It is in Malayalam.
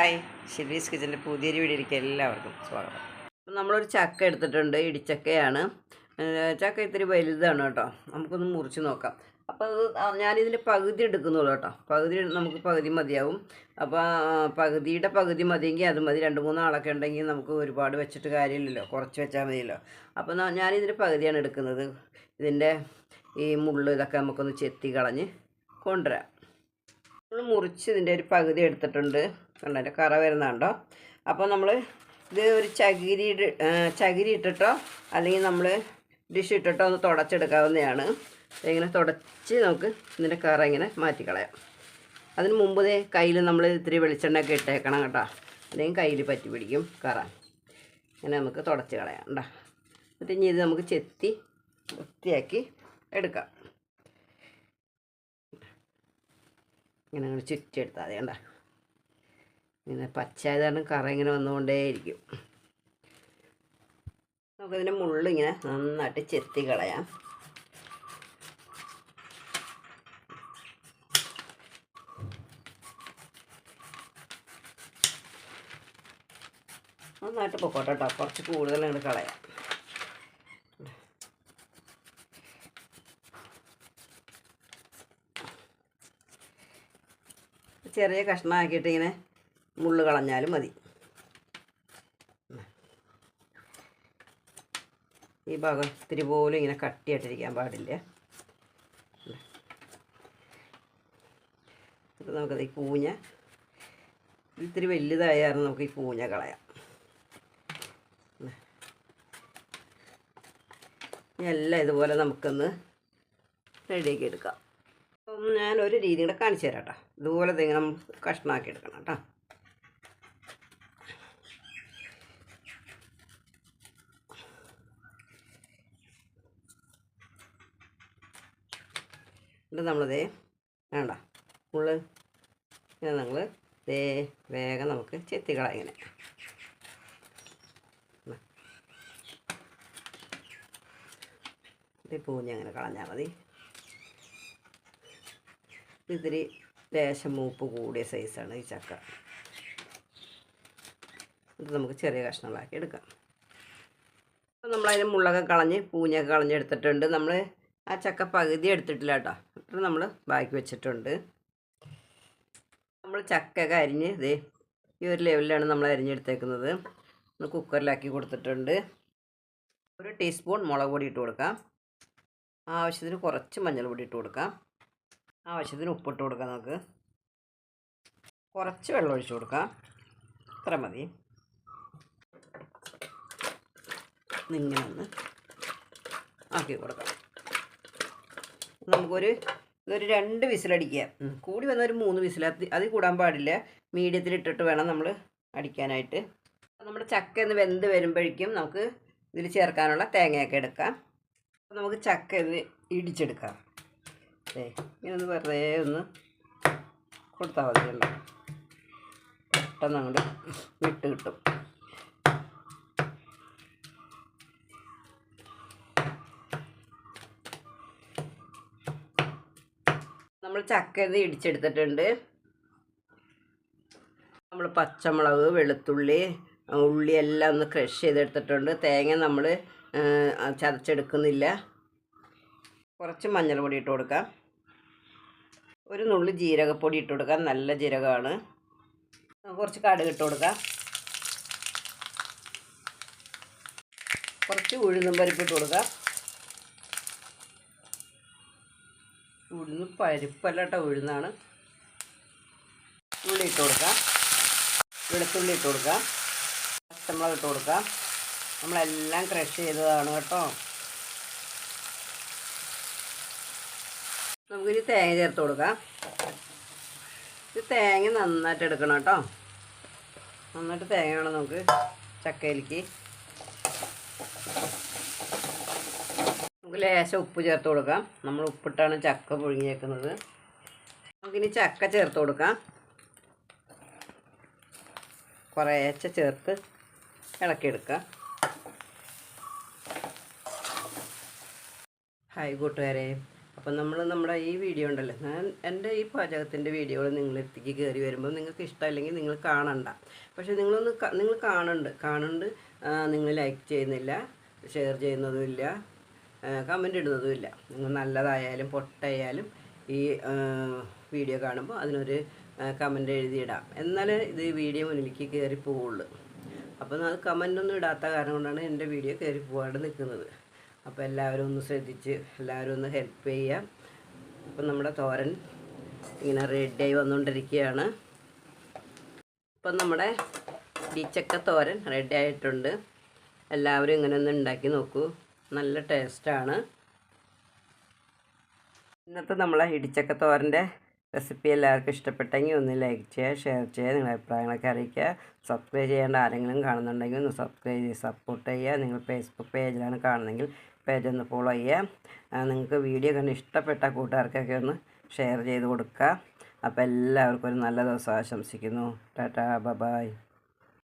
ഹായ്, ഷിൽവീസ് കിച്ചൻ്റെ പുതിയൊരു വീഡിയോയിലേക്ക് എല്ലാവർക്കും സ്വാഗതം. അപ്പം നമ്മളൊരു ചക്ക എടുത്തിട്ടുണ്ട്, ഇടിച്ചക്കയാണ്. ചക്ക ഇത്തിരി വലുതാണ് കേട്ടോ. നമുക്കൊന്ന് മുറിച്ച് നോക്കാം. അപ്പോൾ ഞാനിതിൻ്റെ പകുതി എടുക്കുന്നുള്ളൂ കേട്ടോ. നമുക്ക് പകുതി മതിയാവും. അപ്പോൾ പകുതിയുടെ പകുതി മതിയെങ്കിൽ അത് മതി. 2-3 ആളൊക്കെ ഉണ്ടെങ്കിൽ നമുക്ക് ഒരുപാട് വെച്ചിട്ട് കാര്യമില്ലല്ലോ, കുറച്ച് വെച്ചാൽ മതിയല്ലോ. അപ്പോൾ ഞാനിതിൻ്റെ പകുതിയാണ് എടുക്കുന്നത്. ഇതിൻ്റെ ഈ മുള്ള് ഇതൊക്കെ നമുക്കൊന്ന് ചെത്തി കളഞ്ഞ് കൊണ്ടുവരാം. നമ്മൾ മുറിച്ച് ഇതിൻ്റെ ഒരു പകുതി എടുത്തിട്ടുണ്ട്. കണ്ടോ, അതിൻ്റെ കറ വരുന്നുണ്ടോ? അപ്പോൾ നമ്മൾ ഇത് ഒരു ചകിരി ഇട്ടിട്ടോ അല്ലെങ്കിൽ നമ്മൾ ഡിഷ് ഇട്ടിട്ടോ ഒന്ന് തുടച്ചെടുക്കാവുന്നതാണ്. ഇങ്ങനെ തുടച്ച് നമുക്ക് ഇതിൻ്റെ കറ ഇങ്ങനെ മാറ്റിക്കളയാം. അതിന് മുമ്പ് കയ്യിൽ നമ്മൾ ഇത്തിരി വെളിച്ചെണ്ണയൊക്കെ ഇട്ടേക്കണം കേട്ടോ, അല്ലെങ്കിൽ കയ്യിൽ പറ്റി പിടിക്കും കറ. ഇങ്ങനെ നമുക്ക് തുടച്ച് കളയാം കേട്ടോ. എന്നിട്ട് ഇനി ഇത് നമുക്ക് ചെത്തി വൃത്തിയാക്കി എടുക്കാം. ഇങ്ങനെ അങ്ങനെ ചുറ്റിയെടുത്താൽ മതി കണ്ട. ഇങ്ങനെ പച്ചയായത് കാരണം കറ ഇങ്ങനെ വന്നുകൊണ്ടേയിരിക്കും. നമുക്കതിൻ്റെ മുള്ളിങ്ങനെ നന്നായിട്ട് ചെത്തി കളയാം. നന്നായിട്ട് പൊക്കോട്ടെ കേട്ടോ, കുറച്ച് കൂടുതൽ അങ്ങോട്ട് കളയാം. ചെറിയ കഷ്ണമാക്കിയിട്ട് ഇങ്ങനെ മുള്ള് കളഞ്ഞാലും മതി. ഈ ഭാഗം ഇത്തിരി പോലും ഇങ്ങനെ കട്ടിയായിട്ടിരിക്കാൻ പാടില്ല. അപ്പോൾ നമുക്കത് ഈ പൂഞ്ഞ ഇത്തിരി വലുതായ കാരണം നമുക്ക് ഈ പൂഞ്ഞ കളയാം. എല്ലാം ഇതുപോലെ നമുക്കൊന്ന് റെഡിയാക്കി എടുക്കാം. അപ്പം ഞാനൊരു രീതി കൂടെ കാണിച്ചു തരാം കേട്ടോ. ഇതുപോലെ ഇങ്ങനെ കഷ്ണമാക്കി എടുക്കണം കേട്ടോ. എന്നിട്ട് നമ്മളിതേ വേണ്ട മുള്ള് ഇങ്ങനെ നമ്മൾ വേഗം നമുക്ക് ചെത്തിക്കളാം. ഇങ്ങനെ ഇത് പൂഞ്ഞ അങ്ങനെ കളഞ്ഞാൽ മതി. ഇത്തിരി ലേശം മൂപ്പ് കൂടിയ സൈസാണ് ഈ ചക്ക. ഇത് നമുക്ക് ചെറിയ കഷ്ണങ്ങളാക്കി എടുക്കാം. അപ്പോൾ നമ്മളതിന് മുള്ളൊക്കെ കളഞ്ഞ് പൂഞ്ഞൊക്കെ കളഞ്ഞെടുത്തിട്ടുണ്ട്. നമ്മൾ ആ ചക്ക പകുതി എടുത്തിട്ടില്ല കേട്ടോ, എന്നിട്ട് നമ്മൾ ബാക്കി വെച്ചിട്ടുണ്ട്. നമ്മൾ ചക്കയൊക്കെ അരിഞ്ഞ് ഈ ഒരു ലെവലിലാണ് നമ്മൾ അരിഞ്ഞെടുത്തേക്കുന്നത്. ഒന്ന് കുക്കറിലാക്കി കൊടുത്തിട്ടുണ്ട്. 1 ടീസ്പൂൺ മുളക് പൊടി ഇട്ട് കൊടുക്കാം. ആവശ്യത്തിന് കുറച്ച് മഞ്ഞൾപ്പൊടി ഇട്ട് കൊടുക്കാം. ആവശ്യത്തിന് ഉപ്പിട്ട് കൊടുക്കാം. നമുക്ക് കുറച്ച് വെള്ളം ഒഴിച്ച് കൊടുക്കാം. ഇത്ര മതി. ഇങ്ങനെ ഒന്ന് ആക്കി കൊടുക്കാം. ഇതൊരു 2 വിസിലടിക്കുക. കൂടി വന്നൊരു 3 വിസിൽ, അതിൽ കൂടാൻ പാടില്ല. മീഡിയത്തിലിട്ടിട്ട് വേണം നമ്മൾ അടിക്കാനായിട്ട്. നമ്മുടെ ചക്ക ഒന്ന് വെന്ത് വരുമ്പോഴേക്കും നമുക്ക് ഇതിൽ ചേർക്കാനുള്ള തേങ്ങയൊക്കെ എടുക്കാം. അപ്പോൾ നമുക്ക് ചക്ക ഇത് ഇടിച്ചെടുക്കാം. ഇങ്ങനെ ഒന്ന് വെറുതെ ഒന്ന് കൊടുത്താൽ മതിയല്ലോ, പെട്ടെന്ന് അങ്ങോട്ട് വിട്ട് കിട്ടും. നമ്മൾ ചക്ക ഇത് ഇടിച്ചെടുത്തിട്ടുണ്ട്. നമ്മൾ പച്ചമുളക്, വെളുത്തുള്ളി, ഉള്ളി എല്ലാം ഒന്ന് ക്രഷ് ചെയ്തെടുത്തിട്ടുണ്ട്. തേങ്ങ നമ്മൾ ചതച്ചെടുക്കുന്നില്ല. കുറച്ച് മഞ്ഞൾപ്പൊടി ഇട്ട് കൊടുക്കാം. ഒരു നുള്ളി ജീരകപ്പൊടി ഇട്ട് കൊടുക്കാം, നല്ല ജീരകമാണ്. കുറച്ച് കടുക് ഇട്ട് കൊടുക്കാം. കുറച്ച് ഉഴുന്നും പരിപ്പിട്ട് കൊടുക്കാം. ഉഴുന്ന് പരിപ്പല്ല കേട്ടോ, ഉഴുന്നാണ്. ഉള്ളി ഇട്ട് കൊടുക്കാം. വെളുത്തുള്ളി ഇട്ട് കൊടുക്കാം. പച്ചമുളക് ഇട്ട് കൊടുക്കാം. നമ്മളെല്ലാം ക്രഷ് ചെയ്തതാണ് കേട്ടോ. നമുക്കിനി തേങ്ങ ചേർത്ത് കൊടുക്കാം. ഇത് തേങ്ങ നന്നായിട്ട് എടുക്കണം കേട്ടോ. നന്നായിട്ട് തേങ്ങ വേണം നമുക്ക് ചക്കയിലേക്ക്. നമുക്ക് ലേശം ഉപ്പ് ചേർത്ത് കൊടുക്കാം. നമ്മൾ ഉപ്പിട്ടാണ് ചക്ക പുഴുങ്ങിയേക്കുന്നത്. നമുക്കിനി ചക്ക ചേർത്ത് കൊടുക്കാം. കുറേശ്ശെ ചേർത്ത് ഇളക്കിയെടുക്കാം. ഹായ് കൂട്ടുകാരെ, അപ്പം നമ്മുടെ ഈ വീഡിയോ ഉണ്ടല്ലോ, എൻ്റെ ഈ പാചകത്തിൻ്റെ വീഡിയോകൾ നിങ്ങളെത്തിക്ക് കയറി വരുമ്പോൾ നിങ്ങൾക്ക് ഇഷ്ടമല്ലെങ്കിൽ നിങ്ങൾ കാണണ്ട. പക്ഷേ നിങ്ങൾ കാണുന്നുണ്ട്, നിങ്ങൾ ലൈക്ക് ചെയ്യുന്നില്ല, ഷെയർ ചെയ്യുന്നതുമില്ല, കമൻ്റ് ഇടുന്നതുമില്ല. നിങ്ങൾ നല്ലതായാലും പൊട്ടയാലും ഈ വീഡിയോ കാണുമ്പോൾ അതിനൊരു കമൻ്റ് എഴുതിയിടാം, എന്നാലേ ഇത് വീഡിയോ മുന്നിലേക്ക് കയറി പോവുള്ളൂ. അപ്പം അത് കമൻ്റൊന്നും ഇടാത്ത കാരണം കൊണ്ടാണ് എൻ്റെ വീഡിയോ കയറി പോകാണ്ട് നിൽക്കുന്നത്. അപ്പോൾ എല്ലാവരും ഒന്ന് ശ്രദ്ധിച്ച് എല്ലാവരും ഒന്ന് ഹെൽപ്പ് ചെയ്യുക. അപ്പം നമ്മുടെ തോരൻ ഇങ്ങനെ റെഡിയായി വന്നുകൊണ്ടിരിക്കുകയാണ്. അപ്പം നമ്മുടെ ഇടിച്ചക്ക തോരൻ റെഡി ആയിട്ടുണ്ട്. എല്ലാവരും ഇങ്ങനെ ഒന്ന് ഉണ്ടാക്കി നോക്കൂ, നല്ല ടേസ്റ്റാണ്. ഇന്നത്തെ നമ്മളെ ഇടിച്ചക്ക തോരൻ്റെ റെസിപ്പി എല്ലാവർക്കും ഇഷ്ടപ്പെട്ടെങ്കിൽ ഒന്ന് ലൈക്ക് ചെയ്യുക, ഷെയർ ചെയ്യുക, നിങ്ങളുടെ അഭിപ്രായങ്ങളൊക്കെ അറിയിക്കുക. സബ്സ്ക്രൈബ് ചെയ്യേണ്ട ആരെങ്കിലും കാണുന്നുണ്ടെങ്കിൽ ഒന്ന് സബ്സ്ക്രൈബ് ചെയ്ത് സപ്പോർട്ട് ചെയ്യുക. നിങ്ങൾ ഫേസ്ബുക്ക് പേജിലാണ് കാണുന്നതെങ്കിൽ പേജ് ഒന്ന് ഫോളോ ചെയ്യുക. നിങ്ങൾക്ക് വീഡിയോ കണ്ട് ഇഷ്ടപ്പെട്ട കൂട്ടുകാർക്കൊക്കെ ഒന്ന് ഷെയർ ചെയ്ത് കൊടുക്കുക. അപ്പോൾ എല്ലാവർക്കും ഒരു നല്ല ദിവസം ആശംസിക്കുന്നു. ടാറ്റാ, ബൈ.